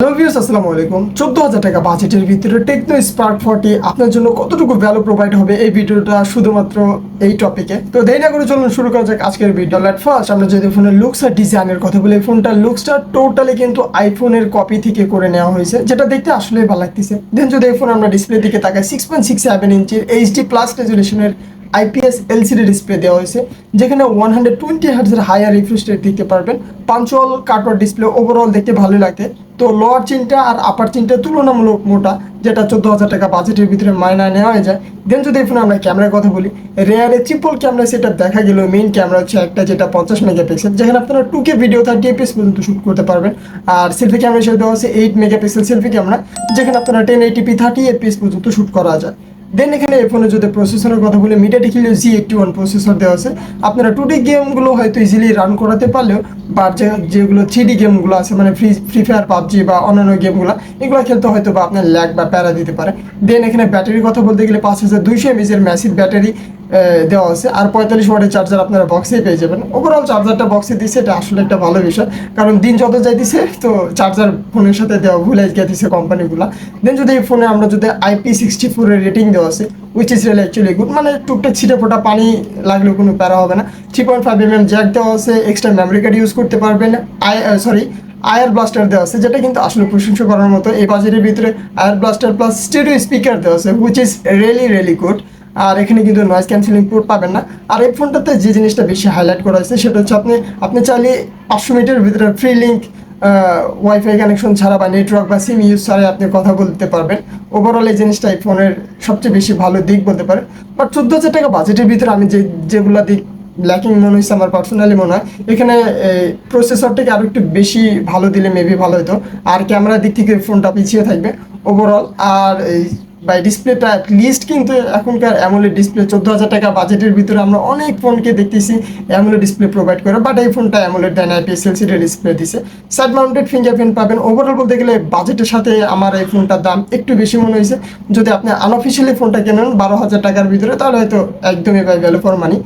Hello viewers, আসসালামু আলাইকুম। 14,000 টাকা বাজেটের ভিতরে টেকনো স্পার্ক 40 আপনার জন্য কতটুকু ভ্যালু প্রোভাইড হবে এই ভিডিওটা শুধুমাত্র এই টপিকে। তো দেরি না করে চলুন শুরু করা যাক আজকের ভিডিও। লেট ফার্স্ট আমরা যদি ফোনের লুকস আর ডিজাইনের কথা বলি, ফোনটার লুকসটা টোটালি কিন্তু আইফোনের কপি থেকে করে নেওয়া হয়েছে, যেটা দেখতে আসলেই ভালো লাগতেছে। দেন যদি এই ফোন আমরা ডিসপ্লে দিকে তাকাই, 6.67 ইঞ্চির এইচডি প্লাস রেজুলেশনের আইপিএস এলসিডি ডিসপ্লে দেওয়া হয়েছে, যেখানে 120 হার্টজের হায়ার রিফ্রেশ রেট দেখতে পারবেন। পাঞ্চুয়াল কাটওয়ার ডিসপ্লে, ওভারঅল দেখতে ভালো লাগে। তো লোয়ার চিনটা আর আপার চিনটা তুলনামূলক মোটা, যেটা 14,000 টাকা বাজেটের ভিতরে মাইনায় নেওয়া হয়ে যায়। দেন যদি এখন আমরা ক্যামেরার কথা বলি, রেয়ারে ট্রিপল ক্যামেরা সেটা দেখা গেল। মেইন ক্যামেরা হচ্ছে একটা, যেটা 50 মেগাপিক্সেল, যেখানে আপনারা 2K ভিডিও 30 এফপিএস পর্যন্ত শ্যুট করতে পারবেন। আর সেলফি ক্যামেরা হিসেবে দেওয়া আছে 8 মেগাপিক্সেল সেলফি ক্যামেরা, যেখানে আপনারা 1080p 30 এফপিএস পর্যন্ত শ্যুট করা যায়। দেন এখানে এই ফোনে যদি প্রসেসরের কথা বলি, MediaTek Helio Z81 প্রসেসর দেওয়া আছে। আপনারা 2D গেমগুলো হয়তো ইজিলি রান করাতে পারলেও, বাট যেগুলো 3D গেমগুলো আছে, মানে ফ্রি ফায়ার, পাবজি বা অন্যান্য গেমগুলো, এগুলো খেলতে হয়তো বা আপনার ল্যাগ বা প্যারা দিতে পারে। দেন এখানে ব্যাটারির কথা বলতে গেলে 5200 mAh ম্যাসিভ ব্যাটারি দেওয়া আছে, আর 45 ওয়াটের চার্জার আপনারা বক্সেই পেয়ে যাবেন। ওভারঅল চার্জারটা বক্সে দিচ্ছে, এটা আসলে একটা ভালো বিষয়, কারণ দিন যত যাইতেছে তো চার্জার ফোনের সাথে দেওয়া ভুলে গেছে কোম্পানিগুলো। দেন যদি এই ফোনে আমরা যদি IP64 এর রেটিং দেওয়া আছে, which is really actually good, মানে টুকটাক ছিটে ফোটা পানি লাগলেও কোনো প্যারা হবে না। 3.5 জ্যাক দেওয়া আছে, এক্সট্রা মেমরি কার্ড ইউজ করতে পারবেন। আয়ার ব্লাস্টার দেওয়া আছে, যেটা কিন্তু আসলে প্রশংসা করার মতো। এই বাজেটের ভিতরে আয়ার ব্লাস্টার প্লাস স্টেরিও স্পিকার দেওয়া আছে, হুইচ ইজ রিয়েলি গুড। আর এখানে কিন্তু নয়েজ ক্যান্সেলিং পোর্ট পাবেন না। আর এই ফোনটাতে যে জিনিসটা বেশি হাইলাইট করা হয়েছে, সেটা হচ্ছে আপনি চাইলে 500 মিটারের ভিতরে ফ্রি লিঙ্ক ওয়াইফাই কানেকশন ছাড়া বা নেটওয়ার্ক বা সিম ইউজ ছাড়াই আপনি কথা বলতে পারবেন। ওভারঅল এই জিনিসটা এই ফোনের সবচেয়ে বেশি ভালো দিক বলতে পারেন। বাট 14,000 টাকা বাজেটের ভিতরে আমি যেগুলো দিক ল্যাকিং মনে হয়েছে আমার পার্সোনালি মনে হয়, এখানে প্রসেসরটাকে আরও একটু বেশি ভালো দিলে মেবি ভালো হতো। আর ক্যামেরার দিক থেকে ফোনটা পিছিয়ে থাকবে ওভারঅল। আর বাই ডিসপ্লেটা অ্যাটলিস্ট কিন্তু এখনকার অ্যামোলেড ডিসপ্লে 14,000 টাকা বাজেটের ভিতরে আমরা অনেক ফোনকে দেখতেছি অ্যামোলেড ডিসপ্লে প্রোভাইড করে, বাট এই ফোনটা অ্যামোলেড দেয় না, IPS LCD ডিসপ্লে দিছে। সাইড মাউন্টেড ফিঙ্গারপ্রিন্ট পাবেন। ওভারঅল বলতে গেলে বাজেটের সাথে আমার এই ফোনটার দাম একটু বেশি মনে হয়েছে। যদি আপনি আনঅফিসিয়ালি ফোনটা কেনেন 12,000 টাকার ভিতরে, তাহলে হয়তো একদমই বাই ভ্যালু ফর মানি।